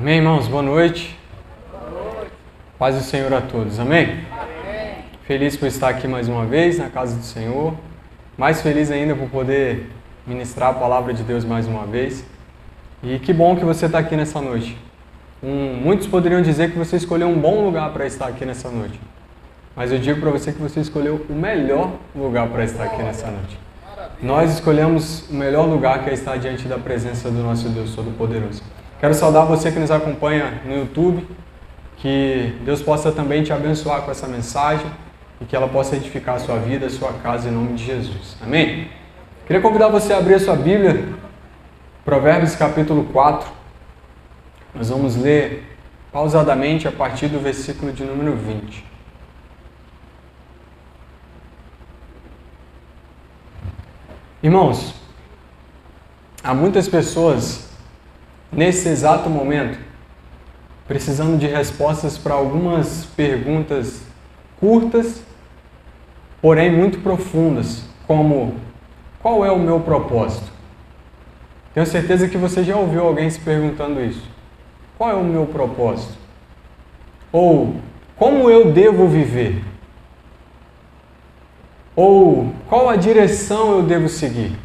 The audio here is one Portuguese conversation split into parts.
Amém, irmãos? Boa noite. Paz do Senhor a todos. Amém? Feliz por estar aqui mais uma vez na casa do Senhor. Mais feliz ainda por poder ministrar a palavra de Deus mais uma vez. E que bom que você está aqui nessa noite. Muitos poderiam dizer que você escolheu um bom lugar para estar aqui nessa noite. Mas eu digo para você que você escolheu o melhor lugar para estar aqui nessa noite. Nós escolhemos o melhor lugar, que é estar diante da presença do nosso Deus Todo-Poderoso. Quero saudar você que nos acompanha no YouTube, que Deus possa também te abençoar com essa mensagem e que ela possa edificar a sua vida, a sua casa, em nome de Jesus. Amém? Queria convidar você a abrir a sua Bíblia, Provérbios capítulo 4. Nós vamos ler pausadamente a partir do versículo de número 20. Irmãos, há muitas pessoas nesse exato momento precisando de respostas para algumas perguntas curtas, porém muito profundas, como: qual é o meu propósito? Tenho certeza que você já ouviu alguém se perguntando isso. Qual é o meu propósito? Ou como eu devo viver? Ou qual a direção eu devo seguir?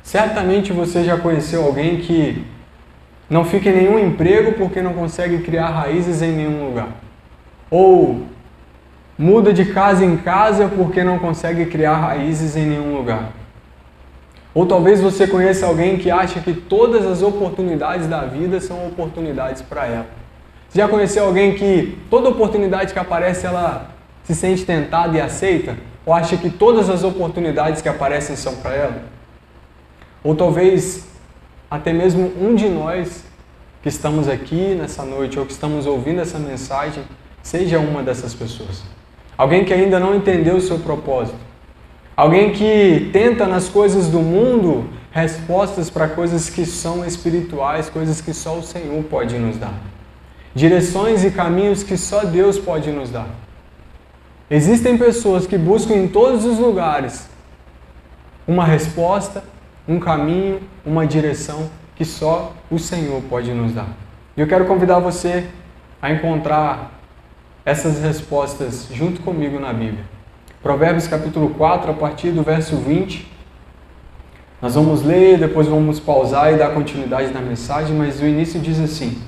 Certamente você já conheceu alguém que não fica em nenhum emprego porque não consegue criar raízes em nenhum lugar. Ou muda de casa em casa porque não consegue criar raízes em nenhum lugar. Ou talvez você conheça alguém que acha que todas as oportunidades da vida são oportunidades para ela. Você já conheceu alguém que toda oportunidade que aparece ela se sente tentada e aceita? Ou acha que todas as oportunidades que aparecem são para ela? Ou talvez até mesmo um de nós que estamos aqui nessa noite ou que estamos ouvindo essa mensagem seja uma dessas pessoas. Alguém que ainda não entendeu o seu propósito. Alguém que tenta nas coisas do mundo respostas para coisas que são espirituais, coisas que só o Senhor pode nos dar. Direções e caminhos que só Deus pode nos dar. Existem pessoas que buscam em todos os lugares uma resposta, um caminho, uma direção que só o Senhor pode nos dar. E eu quero convidar você a encontrar essas respostas junto comigo na Bíblia. Provérbios capítulo 4, a partir do verso 20. Nós vamos ler, depois vamos pausar e dar continuidade na mensagem, mas o início diz assim: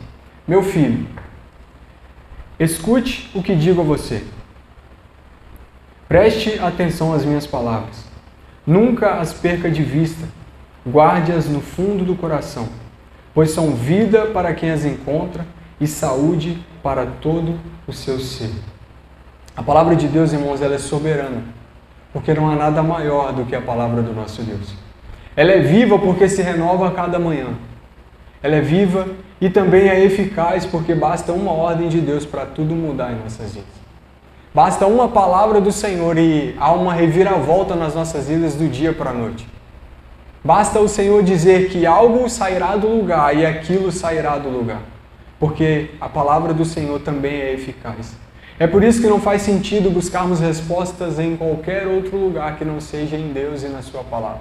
meu filho, escute o que digo a você. Preste atenção às minhas palavras. Nunca as perca de vista. Guarde-as no fundo do coração, pois são vida para quem as encontra e saúde para todo o seu ser. A palavra de Deus, irmãos, ela é soberana, porque não há nada maior do que a palavra do nosso Deus. Ela é viva porque se renova a cada manhã. Ela é viva e também é eficaz porque basta uma ordem de Deus para tudo mudar em nossas vidas. Basta uma palavra do Senhor e há uma reviravolta nas nossas vidas do dia para a noite. Basta o Senhor dizer que algo sairá do lugar e aquilo sairá do lugar. Porque a palavra do Senhor também é eficaz. É por isso que não faz sentido buscarmos respostas em qualquer outro lugar que não seja em Deus e na sua palavra.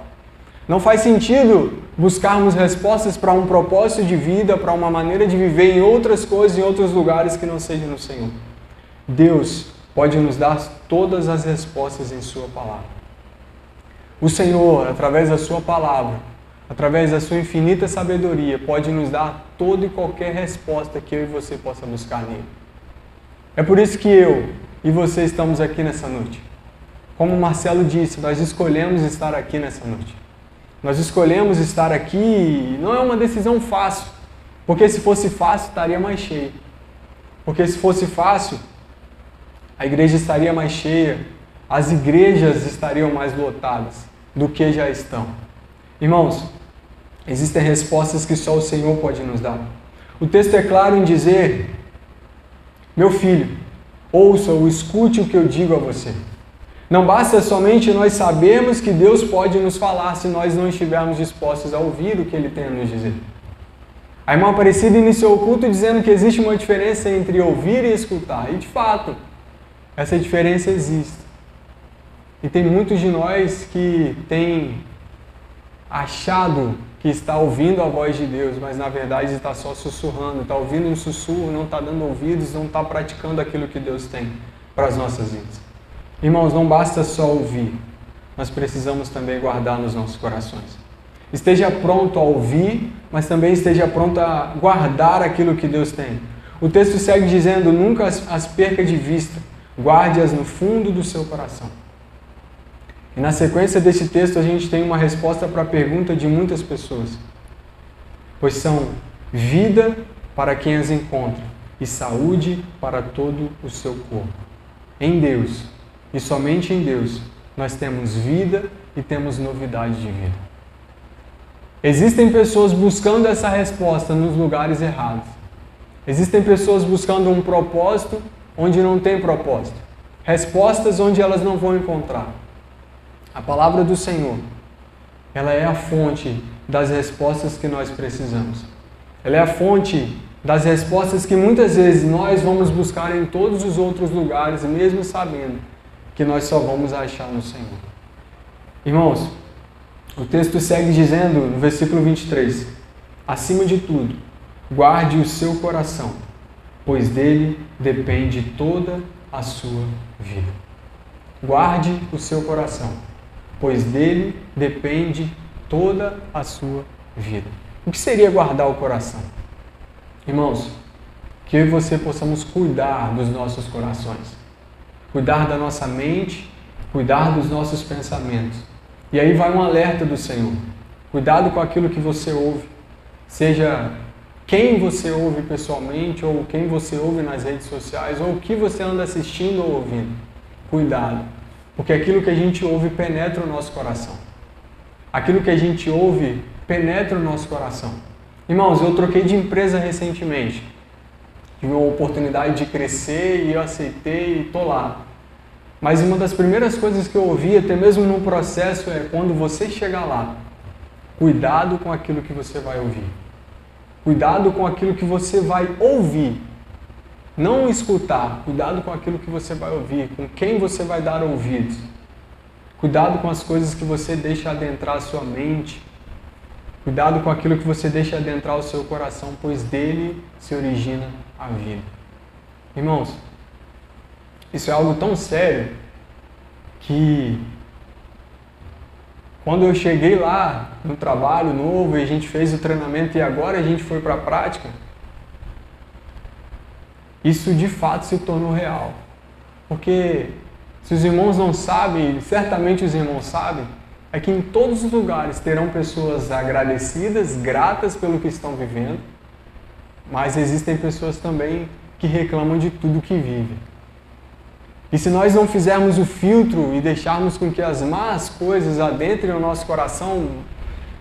Não faz sentido buscarmos respostas para um propósito de vida, para uma maneira de viver em outras coisas, em outros lugares que não seja no Senhor. Deus pode nos dar todas as respostas em sua palavra. O Senhor, através da sua palavra, através da sua infinita sabedoria, pode nos dar toda e qualquer resposta que eu e você possa buscar nele. É por isso que eu e você estamos aqui nessa noite. Como o Marcelo disse, nós escolhemos estar aqui nessa noite. Nós escolhemos estar aqui e não é uma decisão fácil, porque se fosse fácil estaria mais cheio. Porque se fosse fácil, a igreja estaria mais cheia, as igrejas estariam mais lotadas do que já estão. Irmãos, existem respostas que só o Senhor pode nos dar. O texto é claro em dizer: meu filho, ouça ou escute o que eu digo a você. Não basta somente nós sabermos que Deus pode nos falar se nós não estivermos dispostos a ouvir o que Ele tem a nos dizer. A irmã Aparecida iniciou o culto dizendo que existe uma diferença entre ouvir e escutar. E de fato, essa diferença existe. E tem muitos de nós que têm achado que está ouvindo a voz de Deus, mas na verdade está só sussurrando, está ouvindo um sussurro, não está dando ouvidos, não está praticando aquilo que Deus tem para as nossas vidas. Irmãos, não basta só ouvir, nós precisamos também guardar nos nossos corações. Esteja pronto a ouvir, mas também esteja pronto a guardar aquilo que Deus tem. O texto segue dizendo, nunca as perca de vista, guarde-as no fundo do seu coração. E na sequência desse texto a gente tem uma resposta para a pergunta de muitas pessoas. Pois são vida para quem as encontra e saúde para todo o seu corpo. Em Deus, e somente em Deus, nós temos vida e temos novidade de vida. Existem pessoas buscando essa resposta nos lugares errados. Existem pessoas buscando um propósito onde não tem propósito. Respostas onde elas não vão encontrar. A palavra do Senhor, ela é a fonte das respostas que nós precisamos. Ela é a fonte das respostas que muitas vezes nós vamos buscar em todos os outros lugares, mesmo sabendo que nós só vamos achar no Senhor. Irmãos, o texto segue dizendo no versículo 23, acima de tudo, guarde o seu coração, pois dele depende toda a sua vida. Guarde o seu coração, pois dele depende toda a sua vida. O que seria guardar o coração? Irmãos, que eu e você possamos cuidar dos nossos corações, cuidar da nossa mente, cuidar dos nossos pensamentos. E aí vai um alerta do Senhor. Cuidado com aquilo que você ouve, seja quem você ouve pessoalmente, ou quem você ouve nas redes sociais, ou o que você anda assistindo ou ouvindo. Cuidado, porque aquilo que a gente ouve penetra o nosso coração. Aquilo que a gente ouve penetra o nosso coração. Irmãos, eu troquei de empresa recentemente. Tive uma oportunidade de crescer e eu aceitei e estou lá. Mas uma das primeiras coisas que eu ouvi, até mesmo no processo, é quando você chegar lá, cuidado com aquilo que você vai ouvir. Cuidado com aquilo que você vai ouvir. Não escutar, cuidado com aquilo que você vai ouvir, com quem você vai dar ouvidos. Cuidado com as coisas que você deixa adentrar a sua mente. Cuidado com aquilo que você deixa adentrar o seu coração, pois dele se origina a vida. Irmãos, isso é algo tão sério que quando eu cheguei lá no trabalho novo e a gente fez o treinamento e agora a gente foi para a prática, isso de fato se tornou real. Porque se os irmãos não sabem, certamente os irmãos sabem, é que em todos os lugares terão pessoas agradecidas, gratas pelo que estão vivendo, mas existem pessoas também que reclamam de tudo que vivem. E se nós não fizermos o filtro e deixarmos com que as más coisas adentrem o nosso coração,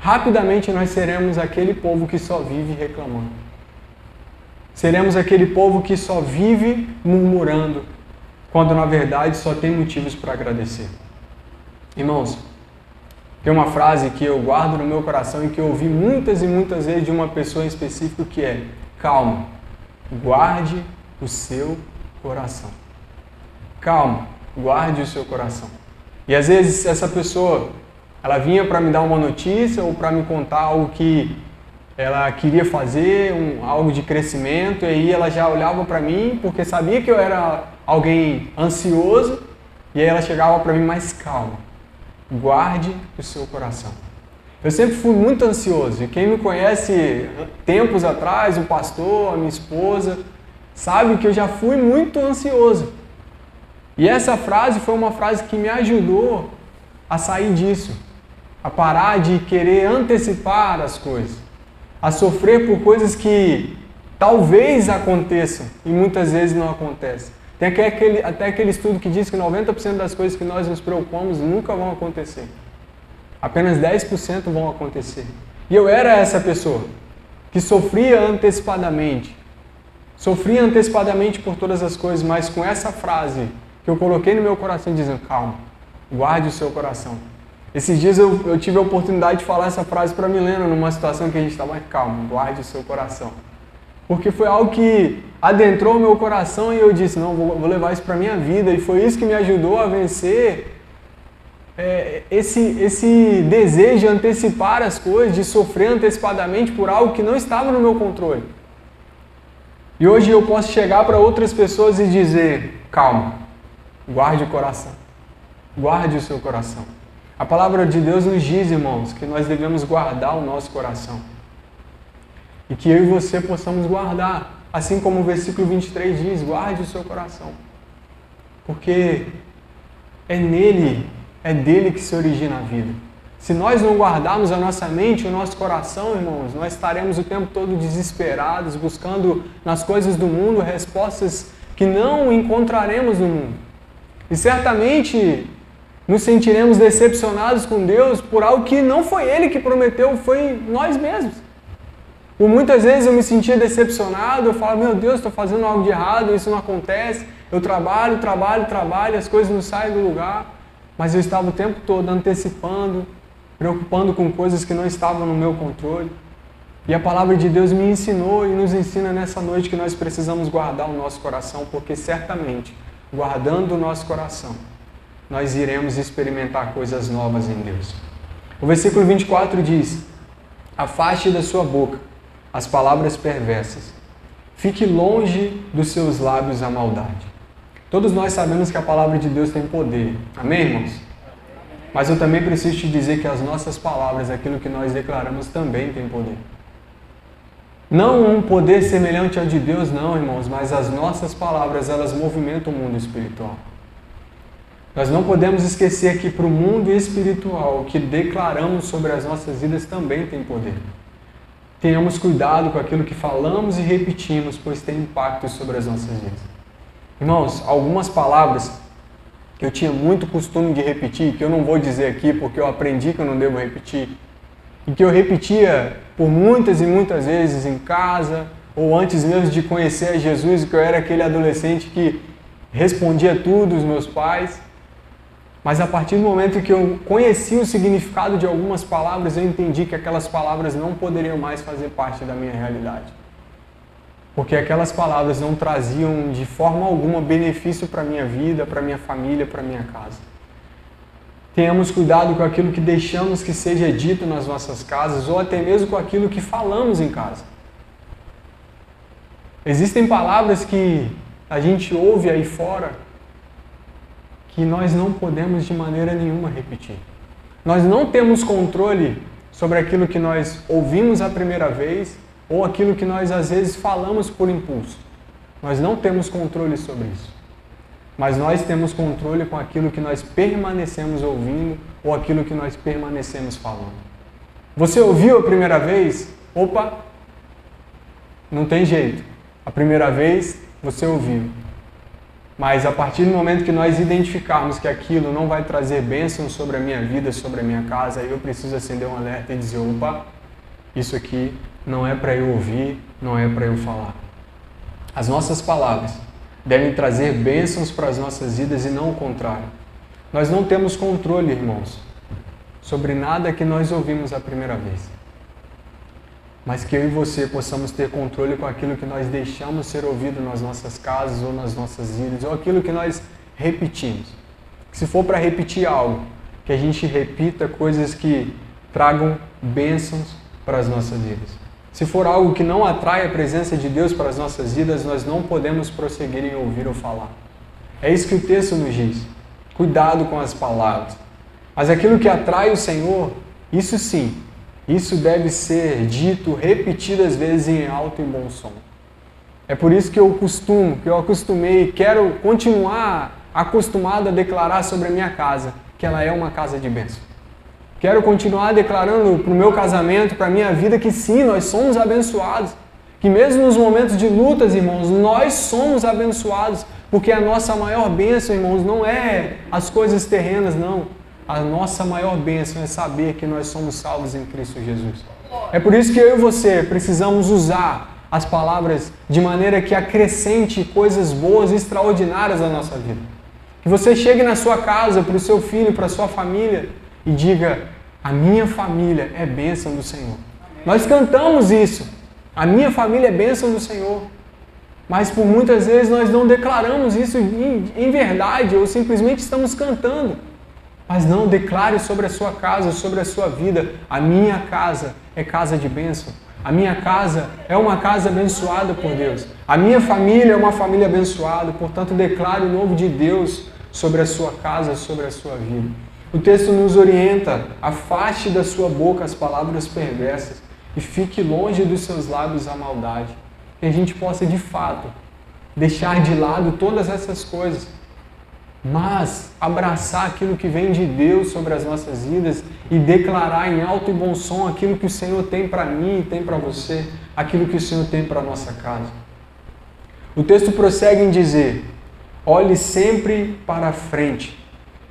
rapidamente nós seremos aquele povo que só vive reclamando. Seremos aquele povo que só vive murmurando, quando na verdade só tem motivos para agradecer. Irmãos, tem uma frase que eu guardo no meu coração e que eu ouvi muitas e muitas vezes de uma pessoa em específico que é: calma, guarde o seu coração. Calma, guarde o seu coração. E às vezes essa pessoa, ela vinha para me dar uma notícia ou para me contar algo que ela queria fazer, algo de crescimento, e aí ela já olhava para mim porque sabia que eu era alguém ansioso, e aí ela chegava para mim: mais calma, guarde o seu coração. Eu sempre fui muito ansioso, e quem me conhece tempos atrás, o pastor, a minha esposa, sabe que eu já fui muito ansioso. E essa frase foi uma frase que me ajudou a sair disso, a parar de querer antecipar as coisas, a sofrer por coisas que talvez aconteçam e muitas vezes não acontecem. Tem até aquele estudo que diz que 90% das coisas que nós nos preocupamos nunca vão acontecer. Apenas 10% vão acontecer. E eu era essa pessoa que sofria antecipadamente por todas as coisas, mas com essa frase que eu coloquei no meu coração dizendo: calma, guarde o seu coração. Esses dias eu tive a oportunidade de falar essa frase para a Milena numa situação que a gente estava: calma, guarde o seu coração. Porque foi algo que adentrou o meu coração e eu disse: não, vou levar isso para a minha vida. E foi isso que me ajudou a vencer esse desejo de antecipar as coisas, de sofrer antecipadamente por algo que não estava no meu controle. E hoje eu posso chegar para outras pessoas e dizer, calma, guarde o coração, guarde o seu coração. A palavra de Deus nos diz, irmãos, que nós devemos guardar o nosso coração. E que eu e você possamos guardar, assim como o versículo 23 diz, guarde o seu coração. Porque é dele que se origina a vida. Se nós não guardarmos a nossa mente, o nosso coração, irmãos, nós estaremos o tempo todo desesperados, buscando nas coisas do mundo respostas que não encontraremos no mundo. E certamente nos sentiremos decepcionados com Deus por algo que não foi Ele que prometeu, foi nós mesmos. Por muitas vezes eu me sentia decepcionado, eu falo, meu Deus, estou fazendo algo de errado, isso não acontece. Eu trabalho, as coisas não saem do lugar. Mas eu estava o tempo todo antecipando, preocupando com coisas que não estavam no meu controle. E a palavra de Deus me ensinou e nos ensina nessa noite que nós precisamos guardar o nosso coração, porque certamente, guardando o nosso coração, nós iremos experimentar coisas novas em Deus. O versículo 24 diz, afaste da sua boca as palavras perversas, fique longe dos seus lábios a maldade. Todos nós sabemos que a palavra de Deus tem poder. Amém, irmãos? Mas eu também preciso te dizer que as nossas palavras, aquilo que nós declaramos, também tem poder. Não um poder semelhante ao de Deus, não, irmãos, mas as nossas palavras, elas movimentam o mundo espiritual. Nós não podemos esquecer que para o mundo espiritual, o que declaramos sobre as nossas vidas também tem poder. Tenhamos cuidado com aquilo que falamos e repetimos, pois tem impacto sobre as nossas vidas. Irmãos, algumas palavras que eu tinha muito costume de repetir, que eu não vou dizer aqui porque eu aprendi que eu não devo repetir, e que eu repetia por muitas e muitas vezes em casa, ou antes mesmo de conhecer a Jesus, que eu era aquele adolescente que respondia tudo aos meus pais. Mas a partir do momento que eu conheci o significado de algumas palavras, eu entendi que aquelas palavras não poderiam mais fazer parte da minha realidade. Porque aquelas palavras não traziam de forma alguma benefício para a minha vida, para a minha família, para a minha casa. Tenhamos cuidado com aquilo que deixamos que seja dito nas nossas casas, ou até mesmo com aquilo que falamos em casa. Existem palavras que a gente ouve aí fora, que nós não podemos de maneira nenhuma repetir. Nós não temos controle sobre aquilo que nós ouvimos a primeira vez, ou aquilo que nós às vezes falamos por impulso. Nós não temos controle sobre isso. Mas nós temos controle com aquilo que nós permanecemos ouvindo ou aquilo que nós permanecemos falando. Você ouviu a primeira vez? Opa! Não tem jeito. A primeira vez você ouviu. Mas a partir do momento que nós identificarmos que aquilo não vai trazer bênção sobre a minha vida, sobre a minha casa, aí eu preciso acender um alerta e dizer, opa, isso aqui não é para eu ouvir, não é para eu falar. As nossas palavras devem trazer bênçãos para as nossas vidas e não o contrário. Nós não temos controle, irmãos, sobre nada que nós ouvimos a primeira vez. Mas que eu e você possamos ter controle com aquilo que nós deixamos ser ouvido nas nossas casas ou nas nossas vidas, ou aquilo que nós repetimos. Se for para repetir algo, que a gente repita coisas que tragam bênçãos para as nossas vidas. Se for algo que não atrai a presença de Deus para as nossas vidas, nós não podemos prosseguir em ouvir ou falar. É isso que o texto nos diz. Cuidado com as palavras. Mas aquilo que atrai o Senhor, isso sim, isso deve ser dito repetidas vezes em alto e bom som. É por isso que eu acostumei e quero continuar acostumado a declarar sobre a minha casa, que ela é uma casa de bênção. Quero continuar declarando para o meu casamento, para a minha vida, que sim, nós somos abençoados. Que mesmo nos momentos de lutas, irmãos, nós somos abençoados. Porque a nossa maior bênção, irmãos, não é as coisas terrenas, não. A nossa maior bênção é saber que nós somos salvos em Cristo Jesus. É por isso que eu e você precisamos usar as palavras de maneira que acrescente coisas boas e extraordinárias à nossa vida. Que você chegue na sua casa, para o seu filho, para a sua família, e diga, a minha família é bênção do Senhor. Nós cantamos isso. A minha família é bênção do Senhor. Mas por muitas vezes nós não declaramos isso em verdade, ou simplesmente estamos cantando. Mas não, declare sobre a sua casa, sobre a sua vida: a minha casa é casa de bênção. A minha casa é uma casa abençoada por Deus. A minha família é uma família abençoada. Portanto, declare o novo de Deus sobre a sua casa, sobre a sua vida. O texto nos orienta: afaste da sua boca as palavras perversas e fique longe dos seus lábios a maldade. Que a gente possa, de fato, deixar de lado todas essas coisas, mas abraçar aquilo que vem de Deus sobre as nossas vidas e declarar em alto e bom som aquilo que o Senhor tem para mim e tem para você, aquilo que o Senhor tem para a nossa casa. O texto prossegue em dizer: olhe sempre para a frente,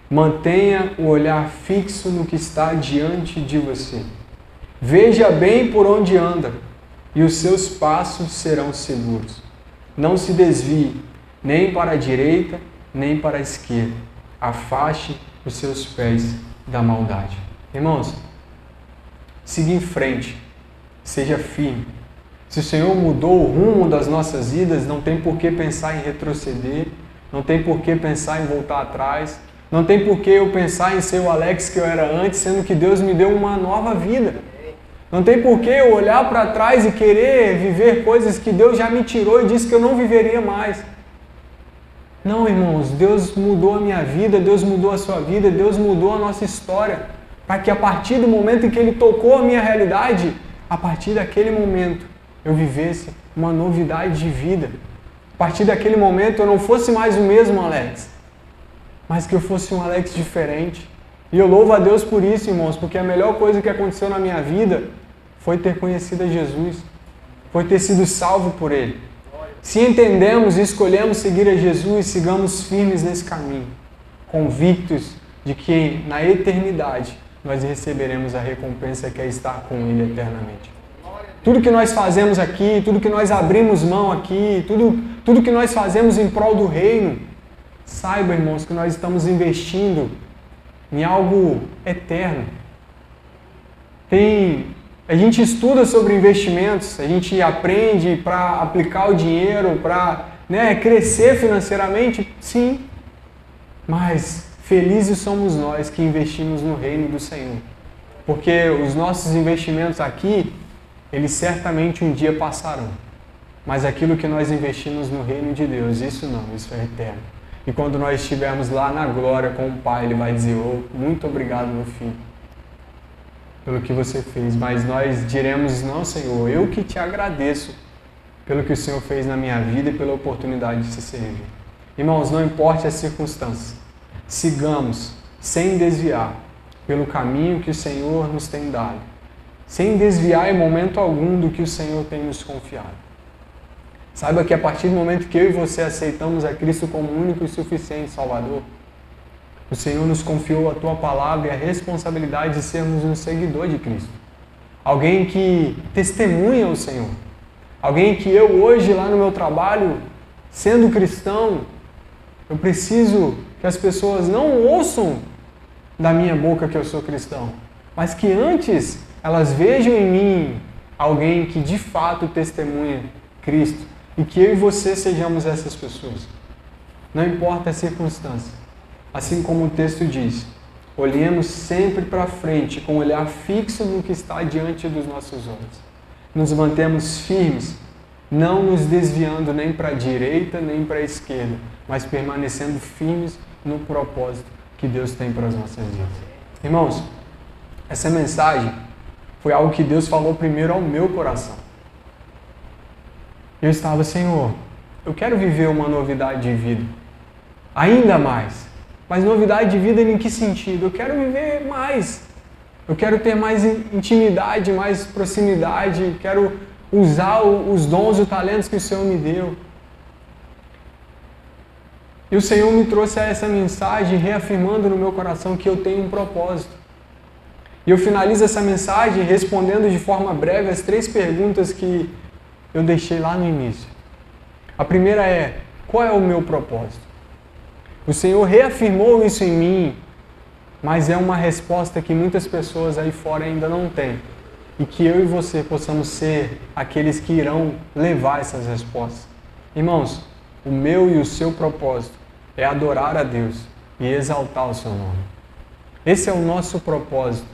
mantenha o olhar fixo no que está diante de você. Veja bem por onde anda e os seus passos serão seguros. Não se desvie nem para a direita, nem para a esquerda. Afaste os seus pés da maldade. Irmãos, siga em frente. Seja firme. Se o Senhor mudou o rumo das nossas vidas, não tem por que pensar em retroceder. Não tem por que pensar em voltar atrás. Não tem por que eu pensar em ser o Alex que eu era antes, sendo que Deus me deu uma nova vida. Não tem por que eu olhar para trás e querer viver coisas que Deus já me tirou e disse que eu não viveria mais. Não, irmãos, Deus mudou a minha vida, Deus mudou a sua vida, Deus mudou a nossa história, para que a partir do momento em que Ele tocou a minha realidade, a partir daquele momento eu vivesse uma novidade de vida. A partir daquele momento eu não fosse mais o mesmo Alex, mas que eu fosse um Alex diferente. E eu louvo a Deus por isso, irmãos, porque a melhor coisa que aconteceu na minha vida foi ter conhecido a Jesus, foi ter sido salvo por Ele. Se entendemos e escolhemos seguir a Jesus, sigamos firmes nesse caminho, convictos de que na eternidade nós receberemos a recompensa que é estar com Ele eternamente. Tudo que nós fazemos aqui, tudo que nós abrimos mão aqui, tudo que nós fazemos em prol do reino, saiba, irmãos, que nós estamos investindo em algo eterno. A gente estuda sobre investimentos, a gente aprende para aplicar o dinheiro, para crescer financeiramente, sim. Mas felizes somos nós que investimos no reino do Senhor. Porque os nossos investimentos aqui, eles certamente um dia passarão. Mas aquilo que nós investimos no reino de Deus, isso não, isso é eterno. E quando nós estivermos lá na glória com o Pai, Ele vai dizer: oh, muito obrigado, meu filho, pelo que você fez. Mas nós diremos: não, Senhor, eu que te agradeço pelo que o Senhor fez na minha vida e pela oportunidade de se servir. Irmãos, não importa as circunstâncias, sigamos sem desviar pelo caminho que o Senhor nos tem dado, sem desviar em momento algum do que o Senhor tem nos confiado. Saiba que a partir do momento que eu e você aceitamos a Cristo como único e suficiente Salvador, o Senhor nos confiou a Tua Palavra e a responsabilidade de sermos um seguidor de Cristo. Alguém que testemunha o Senhor. Alguém que eu hoje lá no meu trabalho, sendo cristão, eu preciso que as pessoas não ouçam da minha boca que eu sou cristão, mas que antes elas vejam em mim alguém que de fato testemunha Cristo. E que eu e você sejamos essas pessoas. Não importa a circunstância. Assim como o texto diz, olhemos sempre para frente, com o olhar fixo no que está diante dos nossos olhos. Nos mantemos firmes, não nos desviando nem para a direita nem para a esquerda, mas permanecendo firmes no propósito que Deus tem para as nossas vidas. Irmãos, essa mensagem foi algo que Deus falou primeiro ao meu coração. Eu estava: Senhor, eu quero viver uma novidade de vida, ainda mais. Mas novidade de vida em que sentido? Eu quero viver mais. Eu quero ter mais intimidade, mais proximidade, quero usar os dons e os talentos que o Senhor me deu. E o Senhor me trouxe essa mensagem reafirmando no meu coração que eu tenho um propósito. E eu finalizo essa mensagem respondendo de forma breve as 3 perguntas que eu deixei lá no início. A primeira é: qual é o meu propósito? O Senhor reafirmou isso em mim, mas é uma resposta que muitas pessoas aí fora ainda não têm. E que eu e você possamos ser aqueles que irão levar essas respostas. Irmãos, o meu e o seu propósito é adorar a Deus e exaltar o seu nome. Esse é o nosso propósito.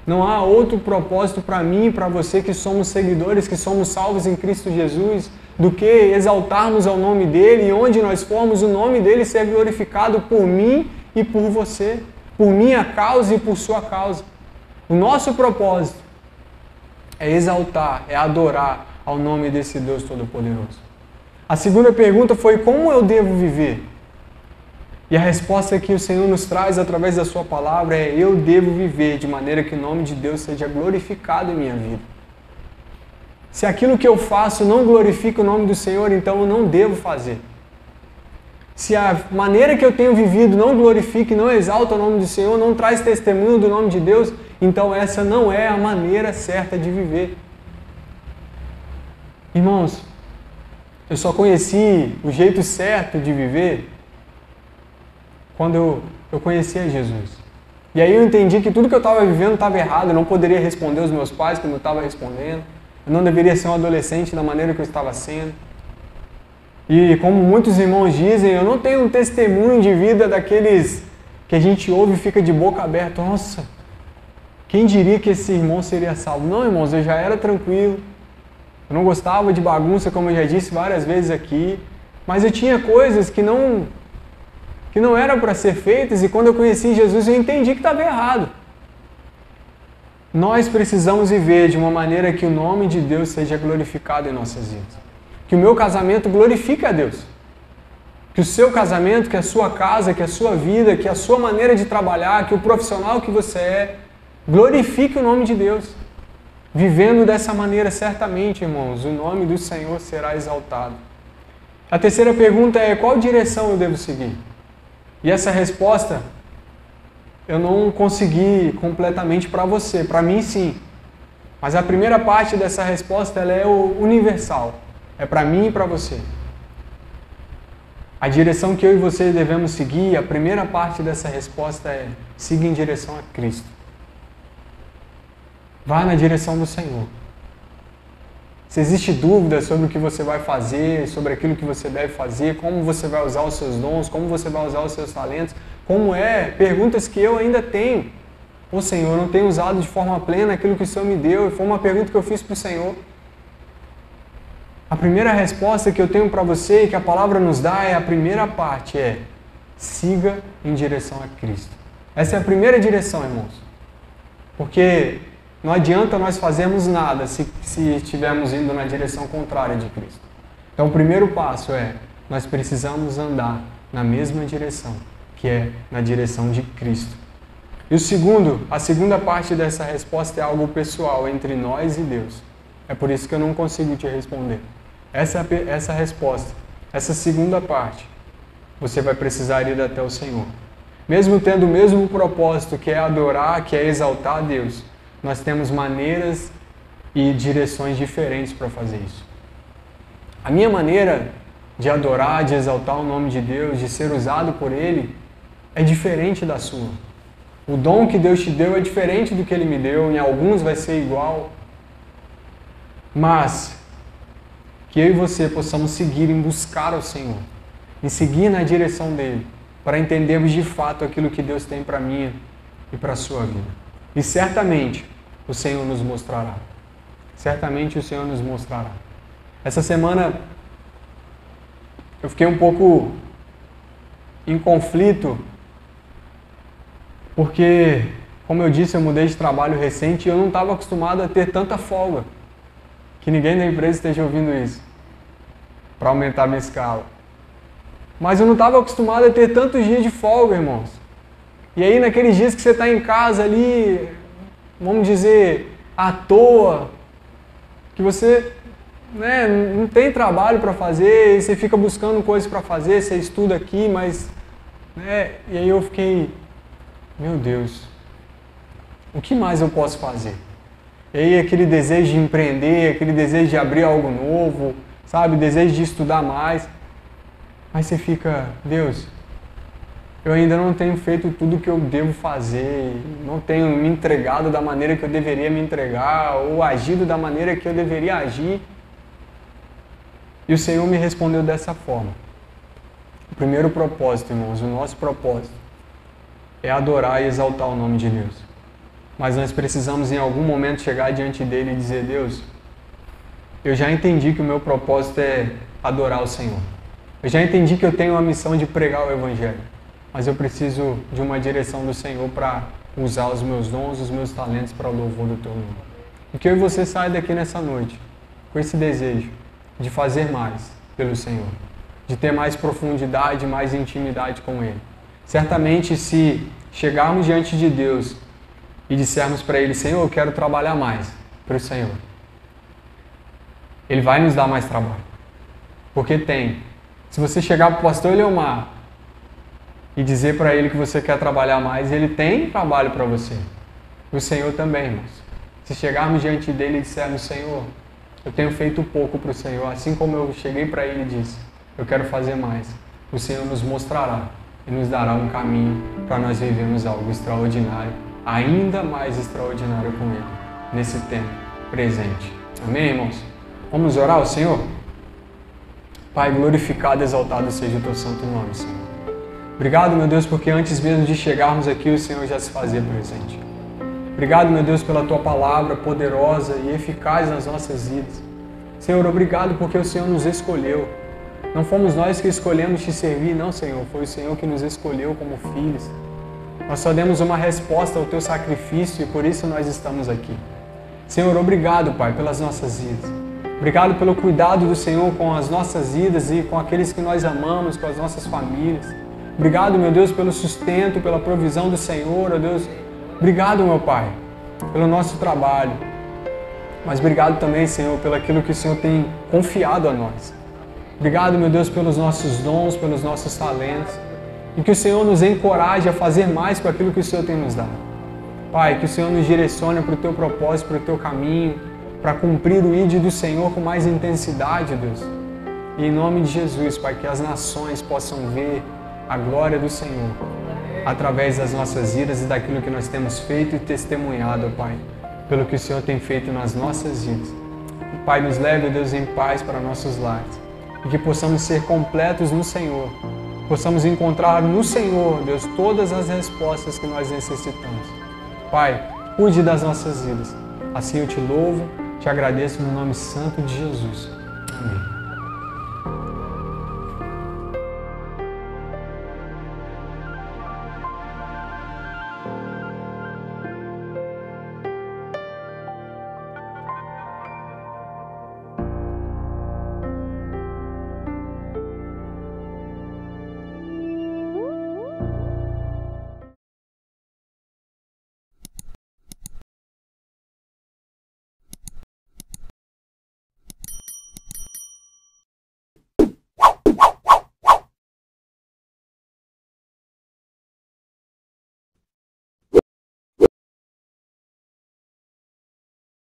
Não há outro propósito para mim e para você que somos seguidores, que somos salvos em Cristo Jesus, do que exaltarmos ao nome dEle e onde nós formos, o nome dEle ser glorificado por mim e por você, por minha causa e por sua causa. O nosso propósito é exaltar, é adorar ao nome desse Deus Todo-Poderoso. A segunda pergunta foi: como eu devo viver? E a resposta que o Senhor nos traz através da sua palavra é: eu devo viver de maneira que o nome de Deus seja glorificado em minha vida. Se aquilo que eu faço não glorifica o nome do Senhor, então eu não devo fazer. Se a maneira que eu tenho vivido não glorifica e não exalta o nome do Senhor, não traz testemunho do nome de Deus, então essa não é a maneira certa de viver. Irmãos, eu só conheci o jeito certo de viver quando eu conhecia Jesus. E aí eu entendi que tudo que eu estava vivendo estava errado, eu não poderia responder aos meus pais como eu estava respondendo, eu não deveria ser um adolescente da maneira que eu estava sendo. E como muitos irmãos dizem, eu não tenho um testemunho de vida daqueles que a gente ouve e fica de boca aberta. Nossa, quem diria que esse irmão seria salvo? Não, irmãos, eu já era tranquilo. Eu não gostava de bagunça, como eu já disse várias vezes aqui. Mas eu tinha coisas que não eram para ser feitas, e quando eu conheci Jesus eu entendi que estava errado. Nós precisamos viver de uma maneira que o nome de Deus seja glorificado em nossas vidas. Que o meu casamento glorifique a Deus. Que o seu casamento, que a sua casa, que a sua vida, que a sua maneira de trabalhar, que o profissional que você é, glorifique o nome de Deus. Vivendo dessa maneira, certamente, irmãos, o nome do Senhor será exaltado. A terceira pergunta é: qual direção eu devo seguir? E essa resposta eu não consegui completamente para você, para mim sim. Mas a primeira parte dessa resposta ela é universal, é para mim e para você. A direção que eu e você devemos seguir, a primeira parte dessa resposta é: siga em direção a Cristo. Vá na direção do Senhor. Se existe dúvida sobre o que você vai fazer, sobre aquilo que você deve fazer, como você vai usar os seus dons, como você vai usar os seus talentos, perguntas que eu ainda tenho. Ô Senhor, eu não tenho usado de forma plena aquilo que o Senhor me deu, e foi uma pergunta que eu fiz para o Senhor. A primeira resposta que eu tenho para você e que a palavra nos dá é a primeira parte, é: siga em direção a Cristo. Essa é a primeira direção, irmãos. Porque não adianta nós fazermos nada se estivermos indo na direção contrária de Cristo. Então o primeiro passo é: nós precisamos andar na mesma direção, que é na direção de Cristo. E a segunda parte dessa resposta é algo pessoal entre nós e Deus. É por isso que eu não consigo te responder. Essa resposta, essa segunda parte, você vai precisar ir até o Senhor. Mesmo tendo o mesmo propósito, que é adorar, que é exaltar a Deus, nós temos maneiras e direções diferentes para fazer isso. A minha maneira de adorar, de exaltar o nome de Deus, de ser usado por Ele, é diferente da sua. O dom que Deus te deu é diferente do que Ele me deu, em alguns vai ser igual. Mas que eu e você possamos seguir em buscar o Senhor, em seguir na direção dEle, para entendermos de fato aquilo que Deus tem para mim e para a sua vida. E certamente o Senhor nos mostrará. Certamente o Senhor nos mostrará. Essa semana eu fiquei um pouco em conflito, porque, como eu disse, eu mudei de trabalho recente e eu não estava acostumado a ter tanta folga. Que ninguém da empresa esteja ouvindo isso, para aumentar a minha escala. Mas eu não estava acostumado a ter tantos dias de folga, irmãos. E aí, naqueles dias que você está em casa ali, vamos dizer, à toa, que você não tem trabalho para fazer, e você fica buscando coisas para fazer, você estuda aqui, mas... e aí eu fiquei, meu Deus, o que mais eu posso fazer? E aí aquele desejo de empreender, aquele desejo de abrir algo novo, sabe? Desejo de estudar mais. Mas você fica, Deus, eu ainda não tenho feito tudo o que eu devo fazer, não tenho me entregado da maneira que eu deveria me entregar, ou agido da maneira que eu deveria agir. E o Senhor me respondeu dessa forma. O primeiro propósito, irmãos, o nosso propósito, é adorar e exaltar o nome de Deus. Mas nós precisamos em algum momento chegar diante dele e dizer: Deus, eu já entendi que o meu propósito é adorar o Senhor. Eu já entendi que eu tenho a missão de pregar o Evangelho. Mas eu preciso de uma direção do Senhor para usar os meus dons, os meus talentos para o louvor do Teu nome. E que eu e você saia daqui nessa noite com esse desejo de fazer mais pelo Senhor, de ter mais profundidade, mais intimidade com Ele. Certamente, se chegarmos diante de Deus e dissermos para Ele: Senhor, eu quero trabalhar mais para o Senhor, Ele vai nos dar mais trabalho. Porque tem. Se você chegar para o pastor Eleomar e dizer para ele que você quer trabalhar mais, ele tem trabalho para você. O Senhor também, irmãos. Se chegarmos diante dele e dissermos: Senhor, eu tenho feito pouco para o Senhor, assim como eu cheguei para ele e disse: eu quero fazer mais, o Senhor nos mostrará e nos dará um caminho para nós vivermos algo extraordinário, ainda mais extraordinário com Ele, nesse tempo presente. Amém, irmãos? Vamos orar ao Senhor? Pai, glorificado e exaltado seja o Teu santo nome, Senhor. Obrigado, meu Deus, porque antes mesmo de chegarmos aqui, o Senhor já se fazia presente. Obrigado, meu Deus, pela Tua palavra poderosa e eficaz nas nossas vidas. Senhor, obrigado porque o Senhor nos escolheu. Não fomos nós que escolhemos Te servir, não, Senhor. Foi o Senhor que nos escolheu como filhos. Nós só demos uma resposta ao Teu sacrifício e por isso nós estamos aqui. Senhor, obrigado, Pai, pelas nossas vidas. Obrigado pelo cuidado do Senhor com as nossas vidas e com aqueles que nós amamos, com as nossas famílias. Obrigado, meu Deus, pelo sustento, pela provisão do Senhor, ó Deus. Obrigado, meu Pai, pelo nosso trabalho. Mas obrigado também, Senhor, pelo aquilo que o Senhor tem confiado a nós. Obrigado, meu Deus, pelos nossos dons, pelos nossos talentos. E que o Senhor nos encoraje a fazer mais com aquilo que o Senhor tem nos dado. Pai, que o Senhor nos direcione para o Teu propósito, para o Teu caminho, para cumprir o ID do Senhor com mais intensidade, Deus. E em nome de Jesus, Pai, que as nações possam ver a glória do Senhor através das nossas vidas e daquilo que nós temos feito e testemunhado, Pai, pelo que o Senhor tem feito nas nossas vidas. Pai, nos leve, Deus, em paz para nossos lares e que possamos ser completos no Senhor, possamos encontrar no Senhor, Deus, todas as respostas que nós necessitamos. Pai, cuide das nossas vidas. Assim eu Te louvo, Te agradeço no nome santo de Jesus. Amém.